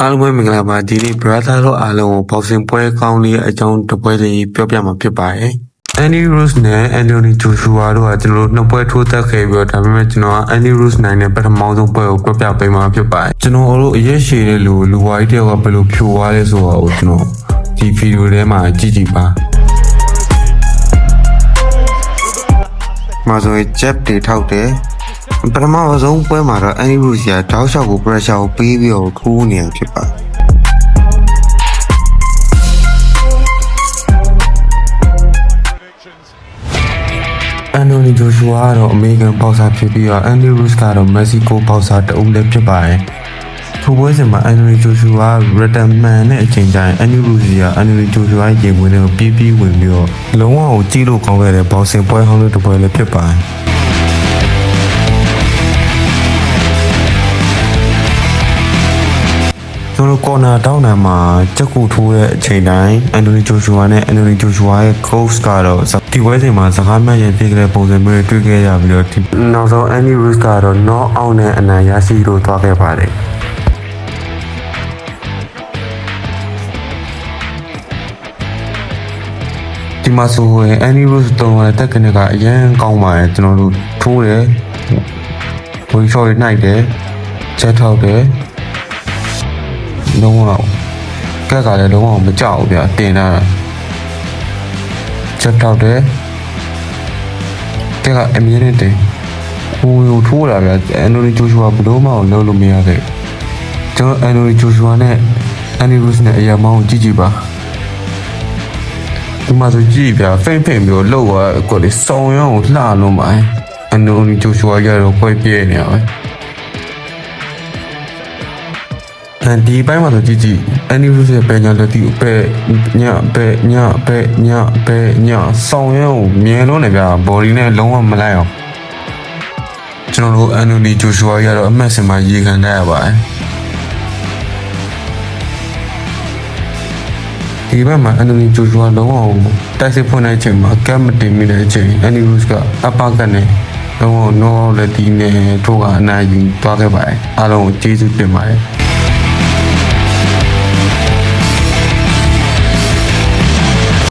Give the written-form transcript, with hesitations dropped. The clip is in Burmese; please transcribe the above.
အားလုံးပဲမင်္ဂလာပါဒီနေ့ brother တို့အားလုံးကိုဘောက်ဆင်ပွဲကောင်းလေးအကြောင်းတစ်ပွဲစီပြောပြမှာဖြစ်ပါတယ် Andy Ruiz နဲ့ Anthony Joshua တို့ကကျွန်တော်တို့နှစ်ပွဲထိုးသက်ခဲ့ပြီးတော့ဒါပေမဲ့ကျွန်တော်က Andy Ruiz နိုင်တဲ့ပထမဆုံးပွဲကိုပြောပြပေးမှာဖြစ်ပါတယ်ကျွန်တော်တို့အရက်ရှည်တဲ့လူဝိုင်းတယောက်ကဘယ်လိုဖြိုသွားလဲဆိုတာကိုကျွန်တော်ဒီဗီဒီယိုထဲမှာကြည့်ကြည့်ပါမှာဆိုရင် jab တွေထောက်တယ်ပထမဆုံးပွဲမှာတော့ Andy Ruiz ကတောက်လျှောက်ကို pressure ကိုပေးပြီးတော့ထိုးနေရဖြစ်ပါတယ်Anthony Joshua ကတော့ American boxer ဖြစ်ပြီးတော့ Andy Ruiz ကတော့ Mexico boxer တဦးလည်းဖြစ်ပါတယ်ထိုပွဲစဉ်မှာ Anthony Joshua return man နဲ့အချိန်တိုင်း Andy Ruiz က Anthony Joshua ရဲ့ရင်ဝင်တွေကိုပြေးဝင်ပြီးတော့လုံးဝကိုကြည့်လို့ကောင်းခဲ့တဲ့ boxing ပွဲဟောင်းတစ်ပွဲလည်းဖြစ်ပါတယ်ကျွန်တော်ကော်နာတောင်းတာမှာချက်ကူထိုးတဲ့အချိန်တိုင်း Anthony Joshua နဲ့ Anthony Joshua ရဲ့ coach ကတော့ဒီပွဲစဉ်မှာစကားမှရင်ဖြစ်တဲ့ပုံစံမျိုးတွေတွေ့ခဲ့ရပြီးတော့နောက်ဆုံး Andy Ruiz ကတော့ knock out နဲ့အနိုင်ရရှိလို့သွားခဲ့ပါတယ်ဒီမှာဆိုရင် Andy Ruiz တုံးတဲ့တက်ကနေကအရင်ကောင်းပါတယ်ကျွန်တော်တို့ထိုးတယ်ဘိုးချော်ရနိုင်တယ်ချက်ထောက်တယ်လုံးဝကက်ကလည်းလုံးဝမကြောက်ဘူးဗျာတင်တာချက်ထောက်တယ်ကက်ကအမြင်နဲ့တင်ဟိုထိုးလာဗျာအန်တိုနီဂျိုရှူဝါဘလို့မှလုံးလို့မရခဲ့ကျွန်တော်အန်တိုနီဂျိုရှူဝါနဲ့အန်ဒီရုစ်နဲ့အရာမောင်းကြည့်ကြည့်ပါဒီမှာဆိုကြည့်ဗျာဖိမ့်ပြီးလှုပ်သွားကိုလေစုံရောလှလုံးပါအန်တိုနီဂျိုရှူဝါရတော့ခွဲပြဲနေရပဲဒီပိုင်းမှာဆိုကြည့် Andy Ruiz ရဲ့ပညာလက်တီပဲညဆောင်ရုံမြင်လို့နေဗျာ body နဲ့လုံးဝမလိုက်အောင်ကျွန်တော်တို့ Anthony Joshua ရတော့အမှတ်စင်မှာရေခံတတ်ရပါတယ်ဒီဘက်မှာ Anthony Joshua လုံးဝတိုက်စစ်ဖွင့်တဲ့အချိန်မှာကပ်မတင်မိတဲ့အချိန် Andy Ruiz ကအပကနေလုံးဝ no လက်တီနဲ့ထိုးကအနိုင်ယူသွားခဲ့ပါတယ်အားလုံးကိုကျေးဇူးတင်ပါတယ်